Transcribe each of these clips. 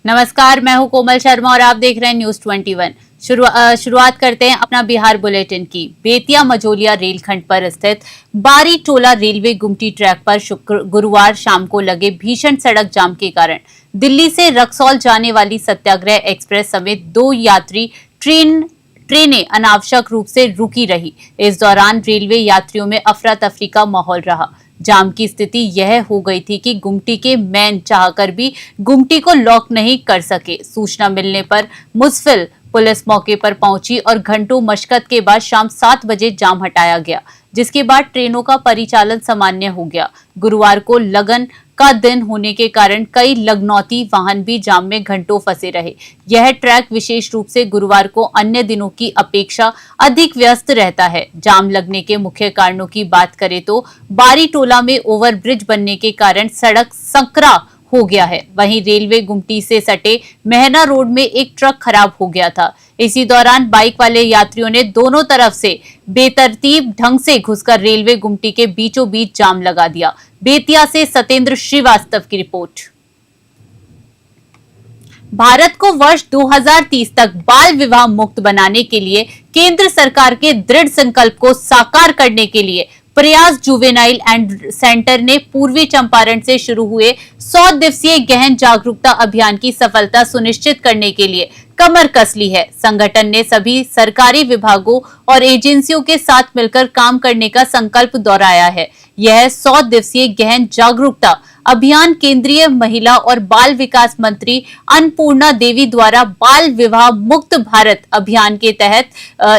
नमस्कार, मैं हूं कोमल शर्मा और आप देख रहे हैं न्यूज 21। शुरुआत करते हैं अपना बिहार बुलेटिन की। बेतिया मझोलिया रेलखंड पर स्थित बारी टोला रेलवे गुमटी ट्रैक पर गुरुवार शाम को लगे भीषण सड़क जाम के कारण दिल्ली से रक्सौल जाने वाली सत्याग्रह एक्सप्रेस समेत 2 यात्री ट्रेनें अनावश्यक रूप से रुकी रही। इस दौरान रेलवे यात्रियों में अफरा तफरी का माहौल रहा। जाम की स्थिति यह हो गई थी कि गुमटी के मैन चाहकर भी गुमटी को लॉक नहीं कर सके। सूचना मिलने पर मुस्फिल पुलिस मौके पर पहुंची और घंटों मशक्कत के बाद शाम 7 बजे जाम हटाया गया, जिसके बाद ट्रेनों का परिचालन सामान्य हो गया। गुरुवार को लगन का दिन होने के कारण कई लग्नौती वाहन भी जाम में घंटों फंसे रहे। यह ट्रैक विशेष रूप से गुरुवार को अन्य दिनों की अपेक्षा अधिक व्यस्त रहता है। जाम लगने के मुख्य कारणों की बात करें तो बारी टोला में ओवरब्रिज बनने के कारण सड़क संकरा हो गया है। वहीं रेलवे गुमटी से सटे मेहना रोड में एक ट्रक खराब हो गया था। इसी दौरान बाइक वाले यात्रियों ने दोनों तरफ से बेतरतीब ढंग से घुसकर रेलवे गुमटी के बीचों बीच जाम लगा दिया। बेतिया से सतेंद्र श्रीवास्तव की रिपोर्ट। भारत को वर्ष 2030 तक बाल विवाह मुक्त बनाने के लिए केंद्र सरकार के दृढ़ संकल्प को साकार करने के लिए प्रयास जुवेनाइल एंड सेंटर ने पूर्वी चंपारण से शुरू हुए 100 दिवसीय गहन जागरूकता अभियान की सफलता सुनिश्चित करने के लिए कमर कस ली है। संगठन ने सभी सरकारी विभागों और एजेंसियों के साथ मिलकर काम करने का संकल्प दोहराया है। यह 100 दिवसीय गहन जागरूकता अभियान केंद्रीय महिला और बाल विकास मंत्री अन्नपूर्णा देवी द्वारा बाल विवाह मुक्त भारत अभियान के तहत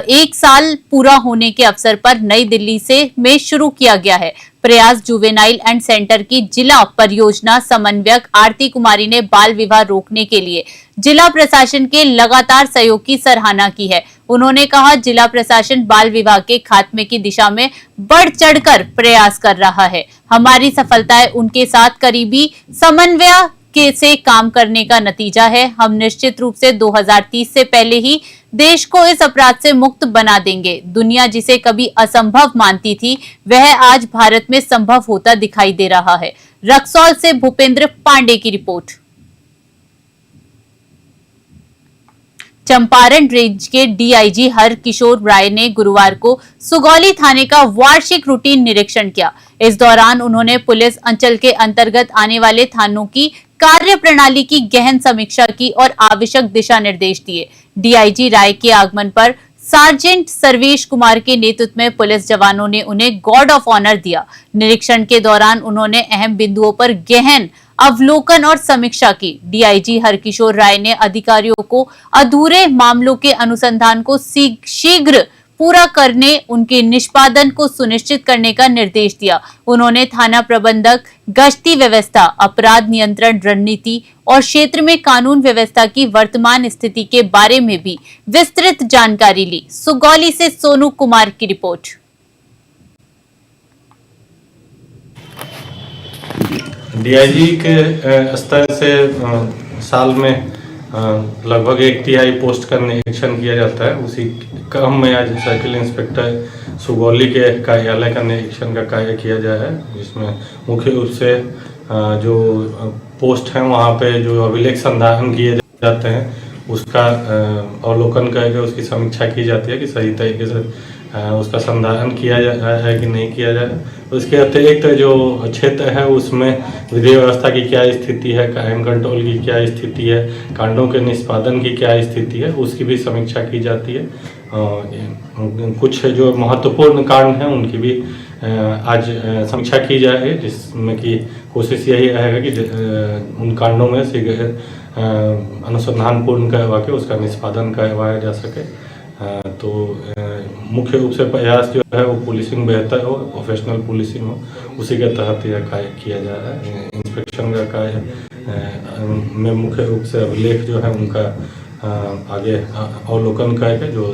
1 साल पूरा होने के अवसर पर नई दिल्ली में शुरू किया गया है। प्रयास जुवेनाइल एंड सेंटर की जिला परियोजना समन्वयक आरती कुमारी ने बाल विवाह रोकने के लिए जिला प्रशासन के लगातार सहयोग की सराहना की है। उन्होंने कहा, जिला प्रशासन बाल विवाह के खात्मे की दिशा में बढ़ चढ़कर प्रयास कर रहा है। हमारी सफलताएं उनके साथ करीबी समन्वय से काम करने का नतीजा है। हम निश्चित रूप से 2030 से पहले ही देश को इस अपराध से मुक्त बना देंगे। दुनिया जिसे कभी असंभव मानती थी, वह आज भारत में संभव होता दिखाई दे रहा है। रक्सौल से भूपेंद्र पांडे की रिपोर्ट। चंपारण रेंज के डीआईजी हरकिशोर राय ने गुरुवार को सुगौली थाने का वार्षिक रूटीन निरीक्षण किया। इस दौरान उन्होंने पुलिस अंचल के अंतर्गत आने वाले थानों की कार्य प्रणाली की गहन समीक्षा की और आवश्यक दिशा निर्देश दिए। डीआईजी राय के आगमन पर सार्जेंट सर्वेश कुमार के नेतृत्व में पुलिस जवानों ने उन्हें गार्ड ऑफ ऑनर दिया। निरीक्षण के दौरान उन्होंने अहम बिंदुओं पर गहन अवलोकन और समीक्षा की। डीआईजी हरकिशोर राय ने अधिकारियों को अधूरे मामलों के अनुसंधान को शीघ्र पूरा करने, उनके निष्पादन को सुनिश्चित करने का निर्देश दिया। उन्होंने थाना प्रबंधक, गश्ती व्यवस्था, अपराध नियंत्रण रणनीति और क्षेत्र में कानून व्यवस्था की वर्तमान स्थिति के बारे में भी विस्तृत जानकारी ली। सुगौली से सोनू कुमार की रिपोर्ट। डीआईजी के स्तर से साल में लगभग 1/3 पोस्ट का निरीक्षण किया जाता है। उसी क्रम में आज सर्किल इंस्पेक्टर सुगौली के कार्यालय का निरीक्षण का कार्य किया गया है, जिसमें मुख्य रूप से जो पोस्ट हैं वहाँ पे जो अभिलेख संधारण किए जाते हैं उसका अवलोकन करके उसकी समीक्षा की जाती है कि सही तरीके से उसका संधारण किया जा रहा है कि नहीं किया जा रहा है। उसके अतिरिक्त जो क्षेत्र है उसमें विधि व्यवस्था की क्या स्थिति है, क्राइम कंट्रोल की क्या स्थिति है, कांडों के निष्पादन की क्या स्थिति है, उसकी भी समीक्षा की जाती है। कुछ जो महत्वपूर्ण कांड हैं उनकी भी आज समीक्षा की जाएगी, जिसमें कि कोशिश यही रहेगा कि उन कांडों में शीघ्र अनुसंधान पूर्ण करवा के उसका निष्पादन करवाया जा सके। तो मुख्य रूप से प्रयास जो है वो पुलिसिंग बेहतर हो, प्रोफेशनल पुलिसिंग हो, उसी के तहत यह कार्य किया जा रहा है। इंस्पेक्शन का कार्य में मुख्य रूप से अभिलेख जो है उनका आगे अवलोकन करके जो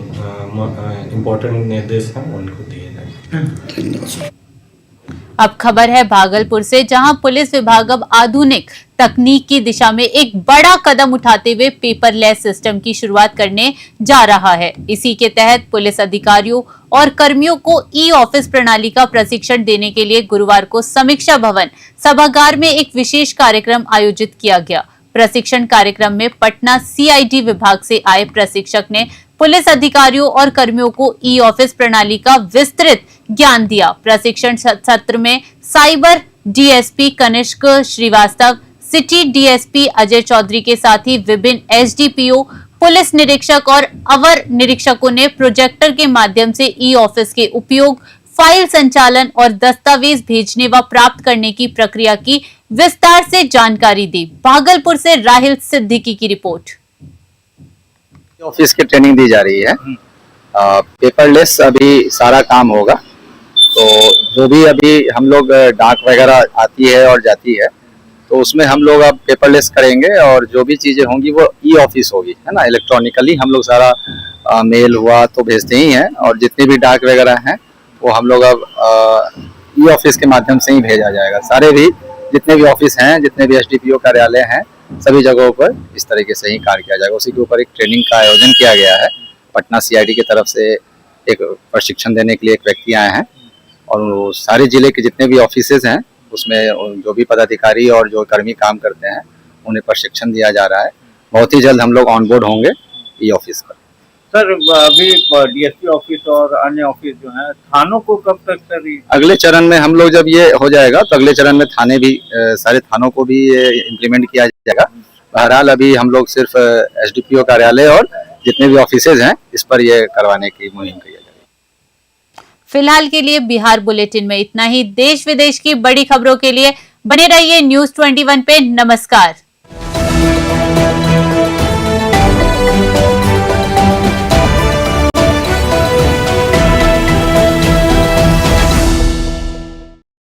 इम्पोर्टेंट निर्देश हैं उनको दिए जाएंगे। अब खबर है भागलपुर से, जहां पुलिस विभाग अब आधुनिक तकनीक की दिशा में एक बड़ा कदम उठाते हुए पेपरलेस सिस्टम की शुरुआत करने जा रहा है। इसी के तहत पुलिस अधिकारियों और कर्मियों को ई ऑफिस प्रणाली का प्रशिक्षण देने के लिए गुरुवार को समीक्षा भवन सभागार में एक विशेष कार्यक्रम आयोजित किया गया। प्रशिक्षण कार्यक्रम में पटना सीआईडी विभाग से आए प्रशिक्षक ने पुलिस अधिकारियों और कर्मियों को ई ऑफिस प्रणाली का विस्तृत ज्ञान दिया। प्रशिक्षण सत्र में cyber DSP Kanishk Shrivastava, city DSP Ajay Chaudhary के साथ ही विभिन्न एसडीपीओ, पुलिस निरीक्षक और अवर निरीक्षकों ने प्रोजेक्टर के माध्यम से ई ऑफिस के उपयोग, फाइल संचालन और दस्तावेज भेजने व प्राप्त करने की प्रक्रिया की विस्तार से जानकारी दी। भागलपुर से राहिल सिद्दीकी की रिपोर्ट। ऑफिस की ट्रेनिंग दी जा रही है। पेपरलेस अभी सारा काम होगा, तो जो भी अभी हम लोग डाक वगैरह आती है और जाती है, तो उसमें हम लोग अब पेपरलेस करेंगे और जो भी चीजें होंगी वो ई ऑफिस होगी, है ना। इलेक्ट्रॉनिकली हम लोग सारा मेल हुआ तो भेजते ही हैं, और जितने भी डाक वगैरह हैं वो हम लोग अब ई ऑफिस के माध्यम से ही भेजा जाएगा। सारे भी जितने भी ऑफिस हैं, जितने भी एसडीपीओ कार्यालय हैं, सभी जगहों पर इस तरीके से ही कार्य किया जाएगा। उसी के ऊपर एक ट्रेनिंग का आयोजन किया गया है। पटना सीआईडी की तरफ से एक प्रशिक्षण देने के लिए एक व्यक्ति आए हैं, और वो सारे जिले के जितने भी ऑफिसेज हैं उसमें जो भी पदाधिकारी और जो कर्मी काम करते हैं उन्हें प्रशिक्षण दिया जा रहा है। बहुत ही जल्द हम लोग ऑन बोर्ड होंगे ई ऑफिस पर। सर, अभी डीएसपी ऑफिस और अन्य ऑफिस जो है, थानों को कब तक सर? अगले चरण में हम लोग जब ये हो जाएगा तो अगले चरण में थाने भी, सारे थानों को भी इम्प्लीमेंट किया जाएगा। बहरहाल अभी हम लोग सिर्फ एसडीपीओ कार्यालय और जितने भी ऑफिसेज हैं इस पर ये करवाने की मुहिम की जाएगी। फिलहाल के लिए बिहार बुलेटिन में इतना ही। देश विदेश की बड़ी खबरों के लिए बने रहिए News 21 पे। नमस्कार।